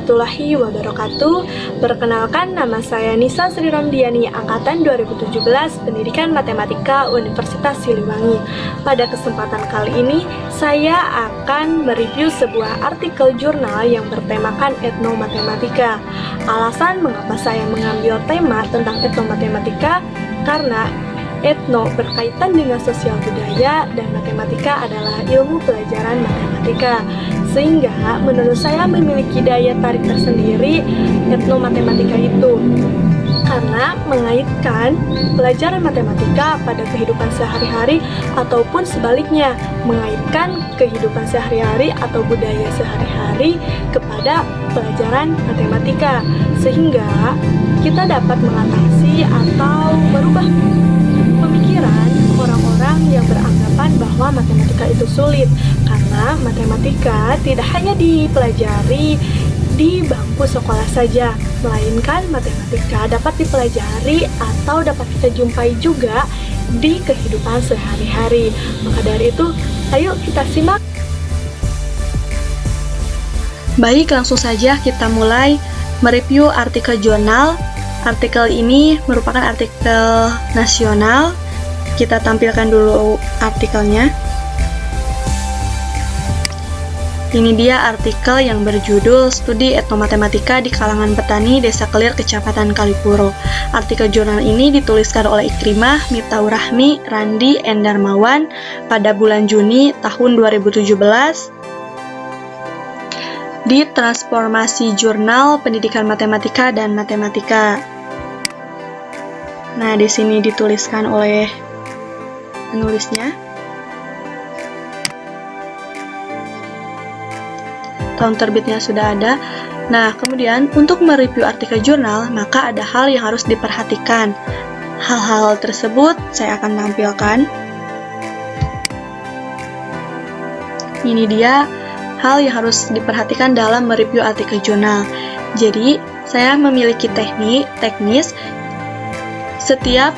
warahmatullahi wabarakatuh. Perkenalkan, nama saya Nisa Sri Romdiani, Angkatan 2017, Pendidikan Matematika Universitas Siliwangi. Pada kesempatan kali ini, saya akan mereview sebuah artikel jurnal yang bertemakan etnomatematika. Alasan mengapa saya mengambil tema tentang etnomatematika, karena etno berkaitan dengan sosial budaya dan matematika adalah ilmu pelajaran matematika. Sehingga menurut saya memiliki daya tarik tersendiri etnomatematika itu. Karena mengaitkan pelajaran matematika pada kehidupan sehari-hari ataupun sebaliknya, mengaitkan kehidupan sehari-hari atau budaya sehari-hari kepada pelajaran matematika. Sehingga kita dapat mengatasi atau merubah pemikiran orang-orang yang beranggapan bahwa matematika itu sulit, karena matematika tidak hanya dipelajari di bangku sekolah saja, melainkan matematika dapat dipelajari atau dapat kita jumpai juga di kehidupan sehari-hari. Maka dari itu, ayo kita simak. Baik, langsung saja kita mulai mereview artikel jurnal. Artikel ini merupakan artikel nasional. Kita tampilkan dulu artikelnya. Ini dia artikel yang berjudul Studi Etnomatematika di Kalangan Petani Desa Kelir, Kecamatan Kalipuro. Artikel jurnal ini dituliskan oleh Ikrimah, Miftahur Rahmi, Randi, Endarmawan pada bulan Juni tahun 2017 di Transformasi Jurnal Pendidikan Matematika dan Matematika. Nah, di sini dituliskan oleh penulisnya. Tahun terbitnya sudah ada. Nah, kemudian untuk mereview artikel jurnal, maka ada hal yang harus diperhatikan. Hal-hal tersebut saya akan tampilkan. Ini dia hal yang harus diperhatikan dalam mereview artikel jurnal. Jadi, saya memiliki teknis. Setiap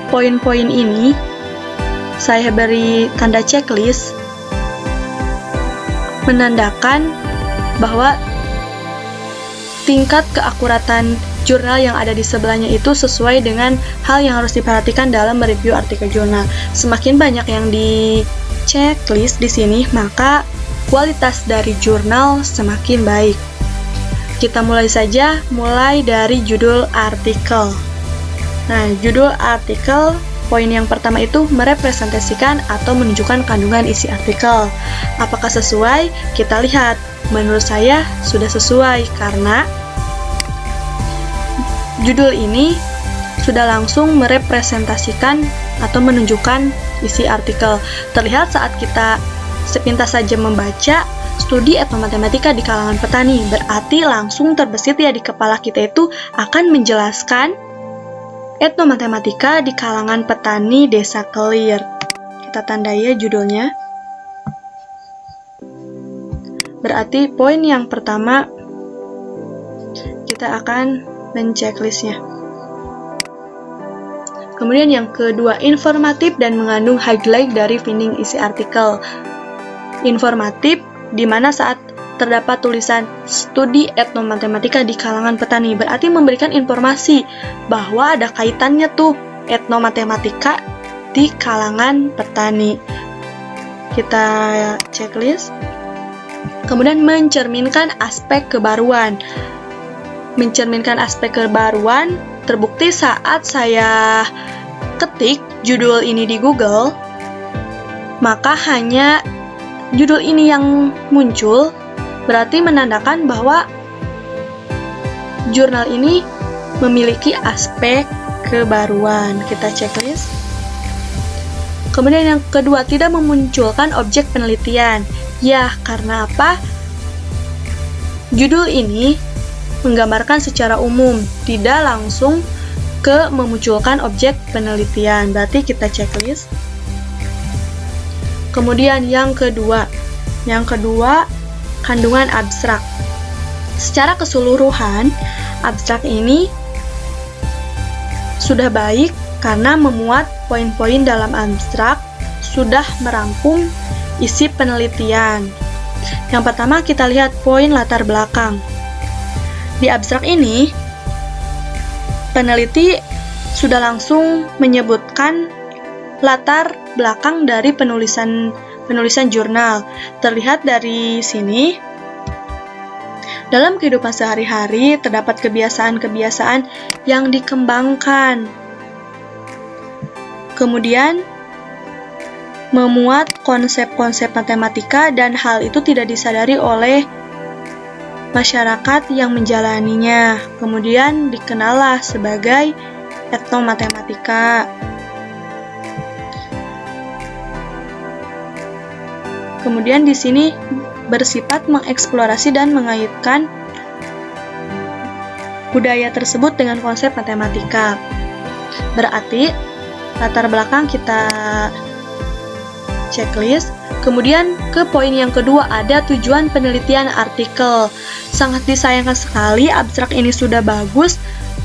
poin-poin ini saya beri tanda checklist, menandakan bahwa tingkat keakuratan jurnal yang ada di sebelahnya itu sesuai dengan hal yang harus diperhatikan dalam mereview artikel jurnal. Semakin banyak yang di checklist di sini, maka kualitas dari jurnal semakin baik. Kita mulai dari judul artikel. Nah, judul artikel, poin yang pertama itu merepresentasikan atau menunjukkan kandungan isi artikel. Apakah sesuai? Kita lihat. Menurut saya sudah sesuai karena judul ini sudah langsung merepresentasikan atau menunjukkan isi artikel. Terlihat saat kita sepintas saja membaca studi etnomatematika di kalangan petani, berarti langsung terbesit ya di kepala kita itu akan menjelaskan etnomatematika di kalangan petani Desa Kelir. Kita tandai ya judulnya. Berarti poin yang pertama kita akan men-checklistnya. Kemudian yang kedua, informatif dan mengandung highlight dari finding isi artikel. Informatif di mana saat terdapat tulisan studi etnomatematika di kalangan petani, berarti memberikan informasi bahwa ada kaitannya tuh etnomatematika di kalangan petani. Kita checklist. Kemudian mencerminkan aspek kebaruan. Mencerminkan aspek kebaruan terbukti saat saya ketik judul ini di Google, maka hanya judul ini yang muncul, berarti menandakan bahwa jurnal ini memiliki aspek kebaruan. Kita checklist. Kemudian yang kedua, tidak memunculkan objek penelitian. Ya, karena apa? Judul ini menggambarkan secara umum, tidak langsung ke memunculkan objek penelitian. Berarti kita checklist. Kemudian yang kedua, kandungan abstrak. Secara keseluruhan, abstrak ini sudah baik karena memuat poin-poin dalam abstrak, sudah merangkum isi penelitian. Yang pertama kita lihat poin latar belakang. Di abstrak ini, peneliti sudah langsung menyebutkan latar belakang dari penulisan jurnal. Terlihat dari sini, dalam kehidupan sehari-hari terdapat kebiasaan-kebiasaan yang dikembangkan. Kemudian, memuat konsep-konsep matematika dan hal itu tidak disadari oleh masyarakat yang menjalaninya. Kemudian dikenallah sebagai etnomatematika. Kemudian di sini bersifat mengeksplorasi dan mengaitkan budaya tersebut dengan konsep matematika. Berarti latar belakang kita checklist. Kemudian ke poin yang kedua ada tujuan penelitian artikel. Sangat disayangkan sekali abstrak ini sudah bagus,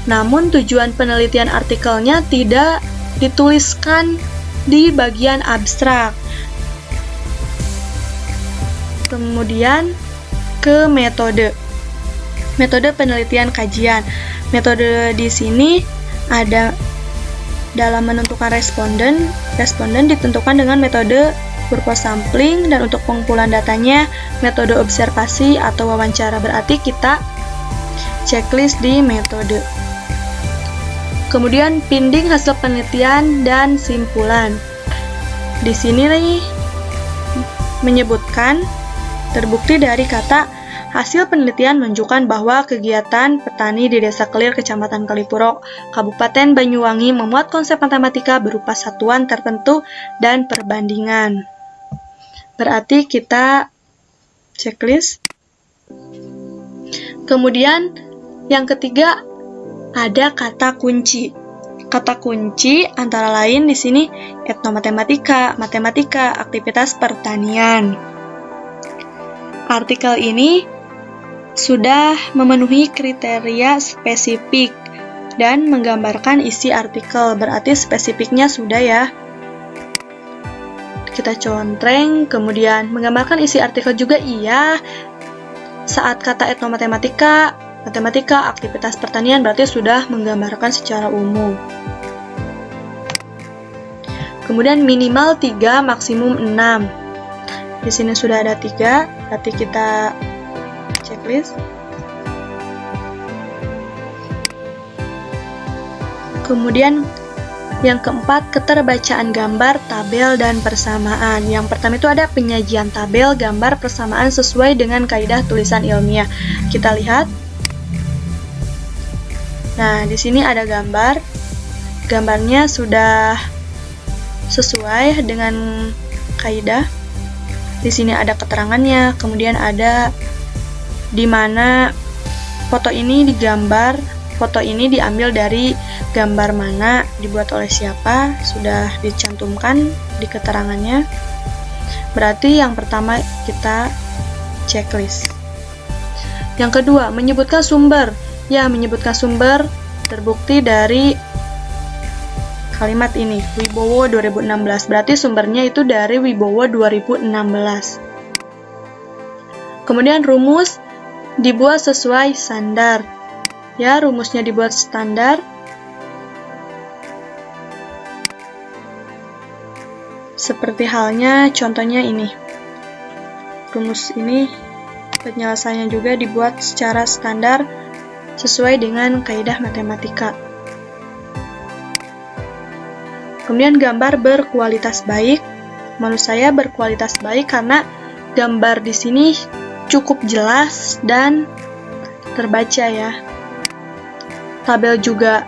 namun tujuan penelitian artikelnya tidak dituliskan di bagian abstrak. Kemudian ke metode. Metode penelitian kajian. Metode di sini ada dalam menentukan responden. Responden ditentukan dengan metode purpose sampling, dan untuk pengumpulan datanya metode observasi atau wawancara. Berarti kita checklist di metode. Kemudian pinding hasil penelitian dan simpulan. Di sini menyebutkan terbukti dari kata hasil penelitian menunjukkan bahwa kegiatan petani di Desa Kelir, Kecamatan Kalipurok, Kabupaten Banyuwangi memuat konsep matematika berupa satuan tertentu dan perbandingan. Berarti kita checklist. Kemudian yang ketiga ada kata kunci. Kata kunci antara lain di sini etnomatematika, matematika, aktivitas pertanian. Artikel ini sudah memenuhi kriteria spesifik dan menggambarkan isi artikel. Berarti spesifiknya sudah ya. Kita contreng, kemudian menggambarkan isi artikel juga iya. Saat kata etnomatematika, matematika, aktivitas pertanian berarti sudah menggambarkan secara umum. Kemudian minimal 3, maksimum 6. Di sini sudah ada 3, berarti kita checklist. Kemudian yang keempat, keterbacaan gambar, tabel, dan persamaan. Yang pertama itu ada penyajian tabel, gambar, persamaan sesuai dengan kaidah tulisan ilmiah. Kita lihat. Nah, di sini ada gambar. Gambarnya sudah sesuai dengan kaidah. Di sini ada keterangannya, kemudian ada di mana foto ini digambar, foto ini diambil dari gambar mana, dibuat oleh siapa, sudah dicantumkan di keterangannya. Berarti yang pertama kita checklist. Yang kedua, menyebutkan sumber. Ya, menyebutkan sumber terbukti dari kalimat ini, Wibowo 2016. Berarti sumbernya itu dari Wibowo 2016. Kemudian rumus dibuat sesuai standar. Ya, rumusnya dibuat standar. Seperti halnya contohnya ini. Rumus ini penyelesaiannya juga dibuat secara standar sesuai dengan kaidah matematika. Kemudian gambar berkualitas baik. Menurut saya berkualitas baik karena gambar di sini cukup jelas dan terbaca ya. Tabel juga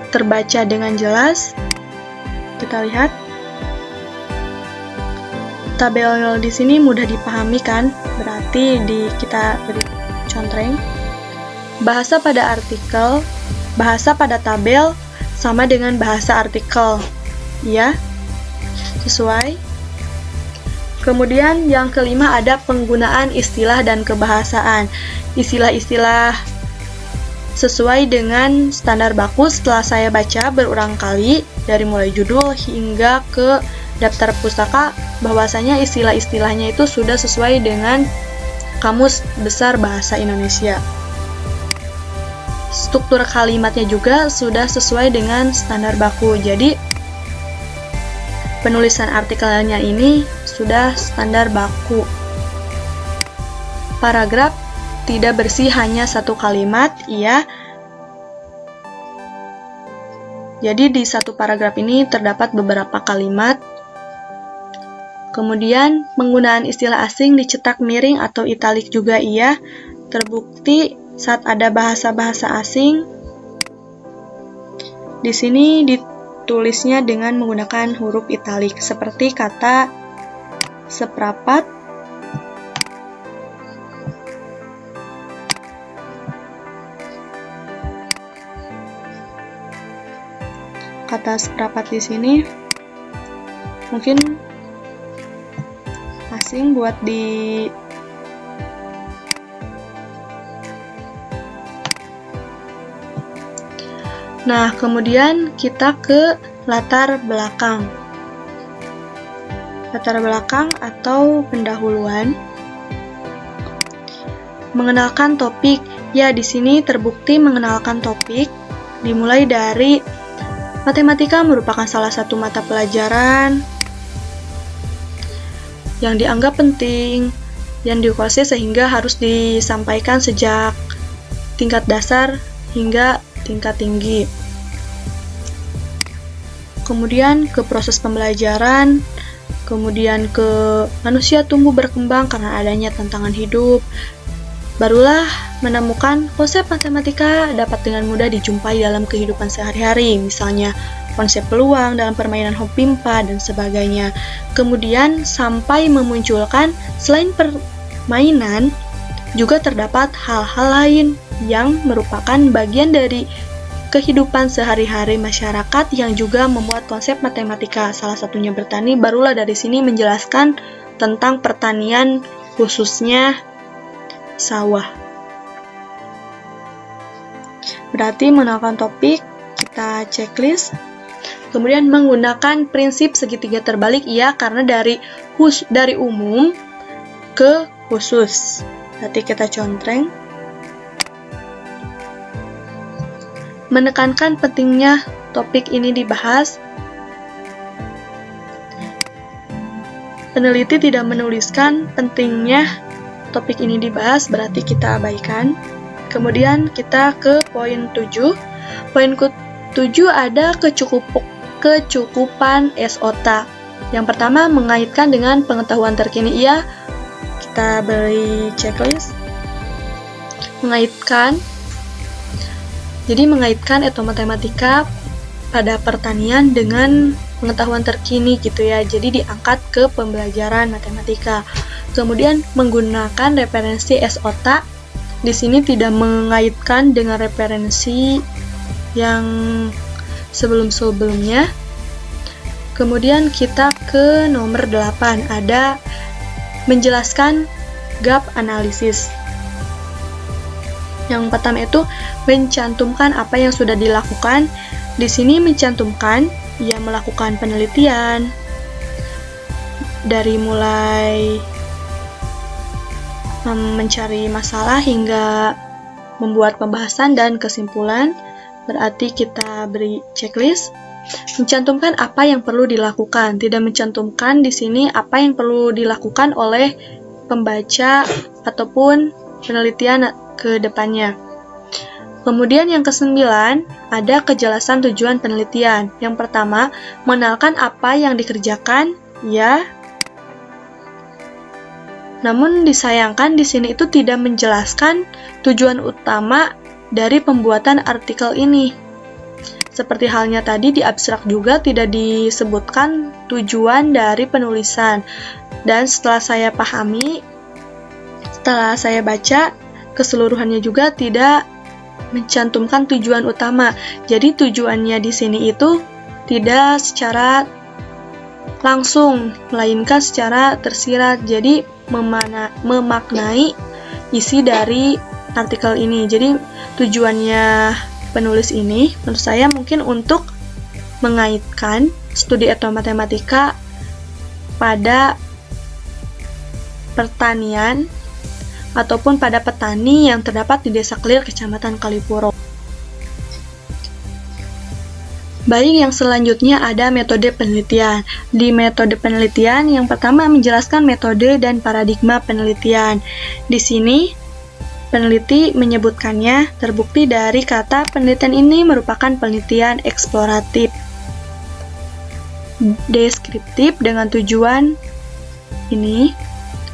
terbaca dengan jelas. Kita lihat. Tabel di sini mudah dipahami kan? Berarti kita beri contreng. Bahasa pada artikel, bahasa pada tabel sama dengan bahasa artikel. Ya, sesuai. Kemudian yang kelima ada penggunaan istilah dan kebahasaan. Istilah-istilah sesuai dengan standar baku setelah saya baca berulang kali dari mulai judul hingga ke daftar pustaka, bahwasanya istilah-istilahnya itu sudah sesuai dengan Kamus Besar Bahasa Indonesia. struktur kalimatnya juga sudah sesuai dengan standar baku. Jadi penulisan artikelnya ini sudah standar baku. Paragraf tidak bersih hanya satu kalimat, iya. Jadi di satu paragraf ini terdapat beberapa kalimat. Kemudian penggunaan istilah asing dicetak miring atau italik juga iya. Terbukti saat ada bahasa-bahasa asing. Di sini ditulisnya dengan menggunakan huruf italik seperti kata seprapat, kata seprapat di sini mungkin asing buat di Nah, kemudian kita ke latar belakang. Latar belakang atau pendahuluan. Mengenalkan topik. Ya, di sini terbukti mengenalkan topik dimulai dari matematika merupakan salah satu mata pelajaran yang dianggap penting, yang dikuasai sehingga harus disampaikan sejak tingkat dasar hingga tingkat tinggi. Kemudian ke proses pembelajaran, kemudian ke manusia tumbuh berkembang karena adanya tantangan hidup. Barulah menemukan konsep matematika dapat dengan mudah dijumpai dalam kehidupan sehari-hari, misalnya konsep peluang dalam permainan Hopimpa dan sebagainya. Kemudian sampai memunculkan selain permainan juga terdapat hal-hal lain yang merupakan bagian dari kehidupan sehari-hari masyarakat yang juga memuat konsep matematika. Salah satunya bertani. Barulah dari sini menjelaskan tentang pertanian khususnya sawah. Berarti mengenalkan topik, kita checklist. Kemudian menggunakan prinsip segitiga terbalik, iya, karena dari umum ke khusus. Berarti kita contreng. Menekankan pentingnya topik ini dibahas. Peneliti tidak menuliskan pentingnya topik ini dibahas, berarti kita abaikan. Kemudian kita ke poin 7. Poin 7 ada kecukupan SOTA. Yang pertama mengaitkan dengan pengetahuan terkini, iya. Kita beri checklist. Mengaitkan. Jadi mengaitkan etnomatematika pada pertanian dengan pengetahuan terkini gitu ya. Jadi diangkat ke pembelajaran matematika. Kemudian menggunakan referensi SOTA. Di sini tidak mengaitkan dengan referensi yang sebelum-sebelumnya. Kemudian kita ke nomor 8, ada menjelaskan gap analisis. Yang pertama itu mencantumkan apa yang sudah dilakukan. Di sini mencantumkan ia melakukan penelitian dari mulai mencari masalah hingga membuat pembahasan dan kesimpulan. Berarti kita beri checklist. Mencantumkan apa yang perlu dilakukan, tidak mencantumkan di sini apa yang perlu dilakukan oleh pembaca ataupun penelitian ke depannya. Kemudian yang ke-9 ada kejelasan tujuan penelitian. Yang pertama, mengenalkan apa yang dikerjakan, ya. Namun disayangkan di sini itu tidak menjelaskan tujuan utama dari pembuatan artikel ini. Seperti halnya tadi di abstrak juga tidak disebutkan tujuan dari penulisan. Dan setelah saya pahami, setelah saya baca, keseluruhannya juga tidak mencantumkan tujuan utama. Jadi tujuannya di sini itu tidak secara langsung, melainkan secara tersirat. Jadi memaknai isi dari artikel ini. Jadi tujuannya penulis ini menurut saya mungkin untuk mengaitkan studi etnomatematika pada pertanian ataupun pada petani yang terdapat di Desa Klir, Kecamatan Kalipuro. Baik, yang selanjutnya ada metode penelitian. Di metode penelitian, yang pertama menjelaskan metode dan paradigma penelitian. Di sini, peneliti menyebutkannya terbukti dari kata penelitian ini merupakan penelitian eksploratif, deskriptif dengan tujuan ini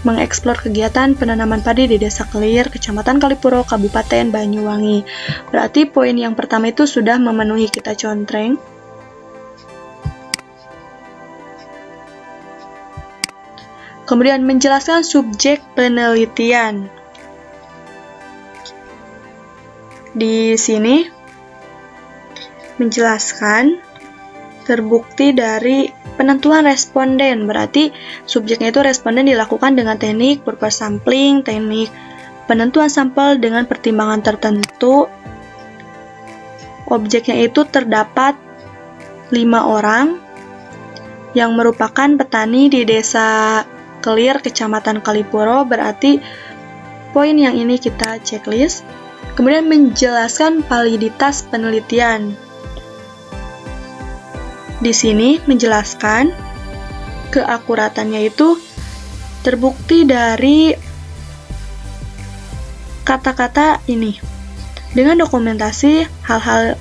mengeksplor kegiatan penanaman padi di Desa Kelir, Kecamatan Kalipuro, Kabupaten Banyuwangi. Berarti poin yang pertama itu sudah memenuhi, kita contreng. Kemudian menjelaskan subjek penelitian. Di sini menjelaskan terbukti dari penentuan responden, berarti subjeknya itu responden dilakukan dengan teknik purpose sampling, teknik penentuan sampel dengan pertimbangan tertentu. Objeknya itu terdapat 5 orang yang merupakan petani di Desa Kelir, Kecamatan Kalipuro, berarti poin yang ini kita checklist. Kemudian menjelaskan validitas penelitian. Di sini menjelaskan keakuratannya itu terbukti dari kata-kata ini. Dengan dokumentasi, hal-hal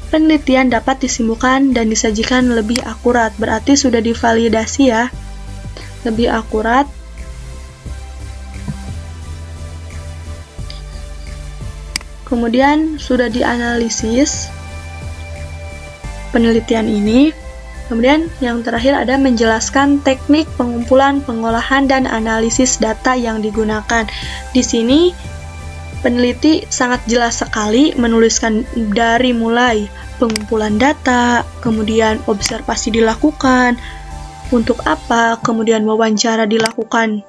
penelitian dapat disimpulkan dan disajikan lebih akurat. Berarti sudah divalidasi ya, lebih akurat. Kemudian sudah dianalisis penelitian ini. Kemudian yang terakhir ada menjelaskan teknik pengumpulan, pengolahan, dan analisis data yang digunakan. Di sini peneliti sangat jelas sekali menuliskan dari mulai pengumpulan data, kemudian observasi dilakukan, untuk apa, kemudian wawancara dilakukan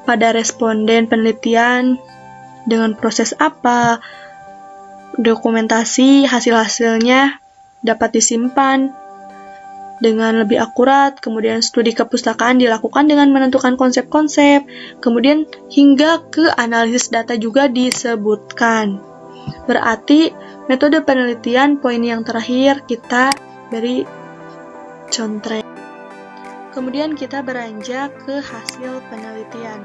pada responden penelitian, dengan proses apa, dokumentasi hasil-hasilnya dapat disimpan dengan lebih akurat, kemudian studi kepustakaan dilakukan dengan menentukan konsep-konsep, kemudian hingga ke analisis data juga disebutkan. Berarti metode penelitian poin yang terakhir kita beri contreng. Kemudian kita beranjak ke hasil penelitian.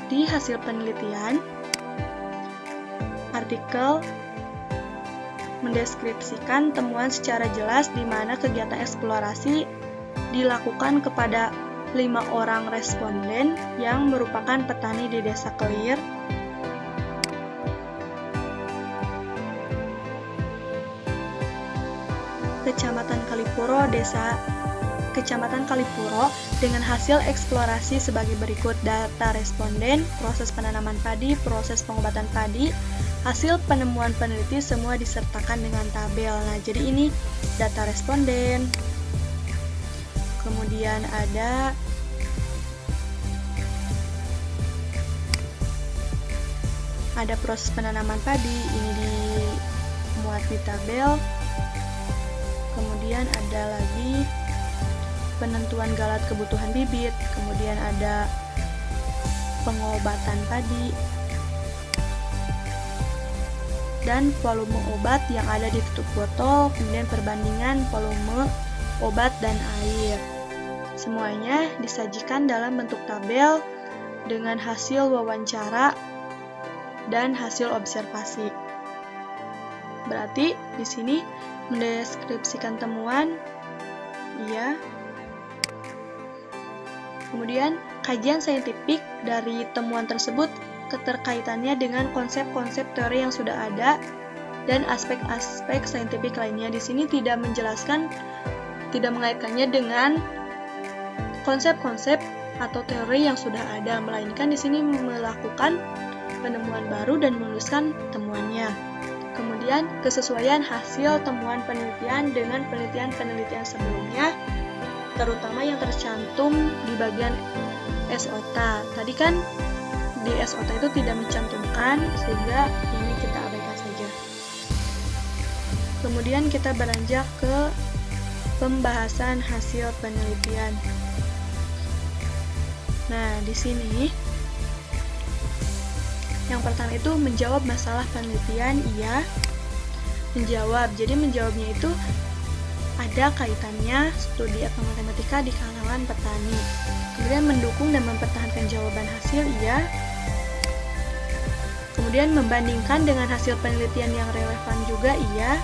Di hasil penelitian, artikel mendeskripsikan temuan secara jelas di mana kegiatan eksplorasi dilakukan kepada 5 orang responden yang merupakan petani di Desa Kelir, Kecamatan Kalipuro, Kecamatan Kalipuro, dengan hasil eksplorasi sebagai berikut: data responden, proses penanaman padi, proses pengobatan padi, hasil penemuan peneliti semua disertakan dengan tabel. Nah, jadi ini data responden. Kemudian ada proses penanaman padi, ini dimuat di tabel. Kemudian ada lagi penentuan galat kebutuhan bibit, kemudian ada pengobatan padi, dan volume obat yang ada di tutup botol, kemudian perbandingan volume obat dan air. Semuanya disajikan dalam bentuk tabel dengan hasil wawancara dan hasil observasi. Berarti di sini mendeskripsikan temuan, iya. Kemudian kajian saintifik dari temuan tersebut, keterkaitannya dengan konsep-konsep teori yang sudah ada dan aspek-aspek saintifik lainnya. Di sini tidak mengaitkannya dengan konsep-konsep atau teori yang sudah ada, melainkan di sini melakukan penemuan baru dan menuliskan temuannya. Kemudian kesesuaian hasil temuan penelitian dengan penelitian-penelitian sebelumnya, terutama yang tercantum di bagian SOTA. Tadi kan di SOTA itu tidak mencantumkan, sehingga ini kita abaikan saja. Kemudian kita beranjak ke pembahasan hasil penelitian. Nah, di sini yang pertama itu menjawab masalah penelitian, iya. Menjawab, jadi menjawabnya itu ada kaitannya studi atau matematika di kalangan petani. Kemudian mendukung dan mempertahankan jawaban hasil, iya. Kemudian membandingkan dengan hasil penelitian yang relevan juga, iya.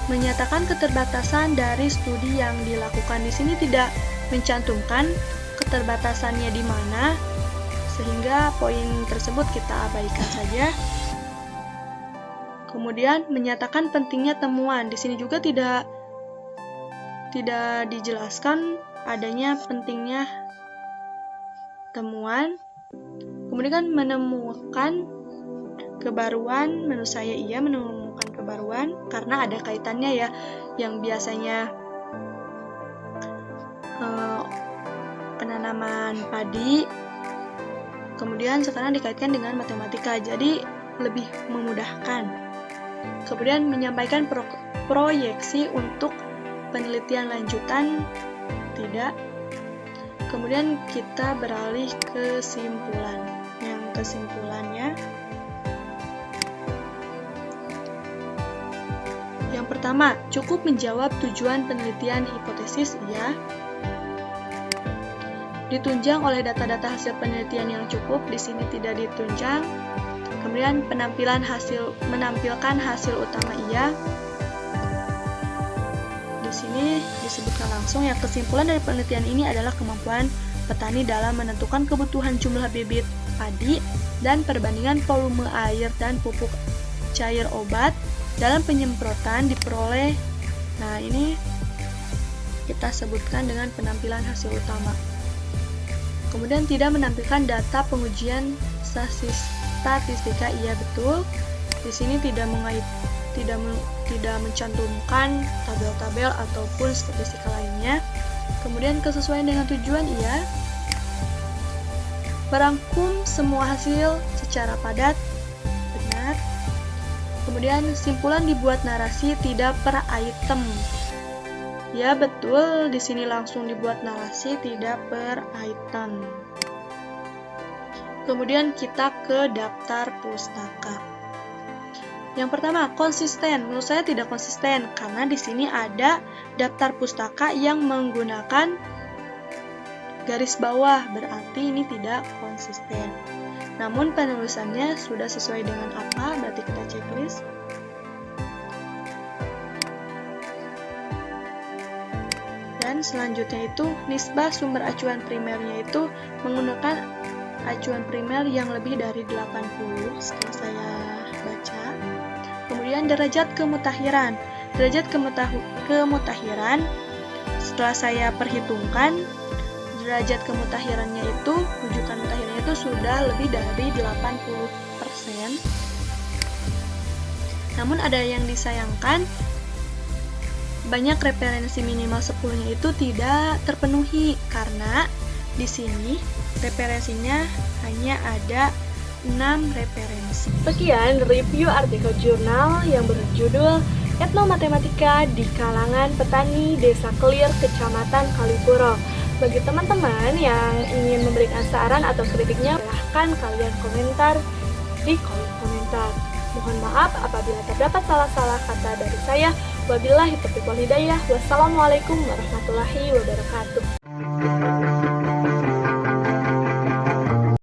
Menyatakan keterbatasan dari studi yang dilakukan. Di sini tidak mencantumkan keterbatasannya di mana, sehingga poin tersebut kita abaikan saja. Kemudian menyatakan pentingnya temuan. Di sini juga tidak dijelaskan adanya pentingnya temuan. Kemudian menemukan kebaruan, menurut saya iya menemukan kebaruan karena ada kaitannya ya, yang biasanya penanaman padi, kemudian sekarang dikaitkan dengan matematika, jadi lebih memudahkan. Kemudian menyampaikan proyeksi untuk penelitian lanjutan, tidak. Kemudian kita beralih ke kesimpulan. Yang kesimpulannya, yang pertama, cukup menjawab tujuan penelitian hipotesis, iya. Ditunjang oleh data-data hasil penelitian yang cukup, di sini tidak ditunjang. Kemudian menampilkan hasil utama, iya. Di sini disebutkan langsung ya, kesimpulan dari penelitian ini adalah kemampuan petani dalam menentukan kebutuhan jumlah bibit padi dan perbandingan volume air dan pupuk cair obat dalam penyemprotan diperoleh. Nah, ini kita sebutkan dengan penampilan hasil utama. Kemudian tidak menampilkan data pengujian statistika, iya betul. Di sini tidak mencantumkan tabel-tabel ataupun statistika lainnya. Kemudian kesesuaian dengan tujuan, iya. Merangkum semua hasil secara padat, benar. Kemudian simpulan dibuat narasi tidak per item. Ya betul, di sini langsung dibuat narasi tidak per item. Kemudian kita ke daftar pustaka. Yang pertama, konsisten. Menurut saya tidak konsisten karena di sini ada daftar pustaka yang menggunakan garis bawah, berarti ini tidak konsisten. Namun penulisannya sudah sesuai dengan apa? Berarti kita checklist. Dan selanjutnya itu nisbah sumber acuan primernya itu menggunakan acuan primer yang lebih dari 80 setelah saya baca. Kemudian derajat kemutakhiran. Derajat kemutakhiran setelah saya perhitungkan, derajat kemutakhirannya itu, rujukan mutakhirannya itu sudah lebih dari 80%. Namun ada yang disayangkan, banyak referensi minimal 10-nya itu tidak terpenuhi karena di sini referensinya hanya ada 6 referensi. Sekian review artikel jurnal yang berjudul Etnomatematika di kalangan petani Desa Kelir, Kecamatan Kalipuro. Bagi teman-teman yang ingin memberikan saran atau kritiknya, silahkan kalian komentar di kolom komentar. Mohon maaf apabila terdapat salah-salah kata dari saya. Wabillahi taufiq wal hidayah. Wassalamualaikum warahmatullahi wabarakatuh.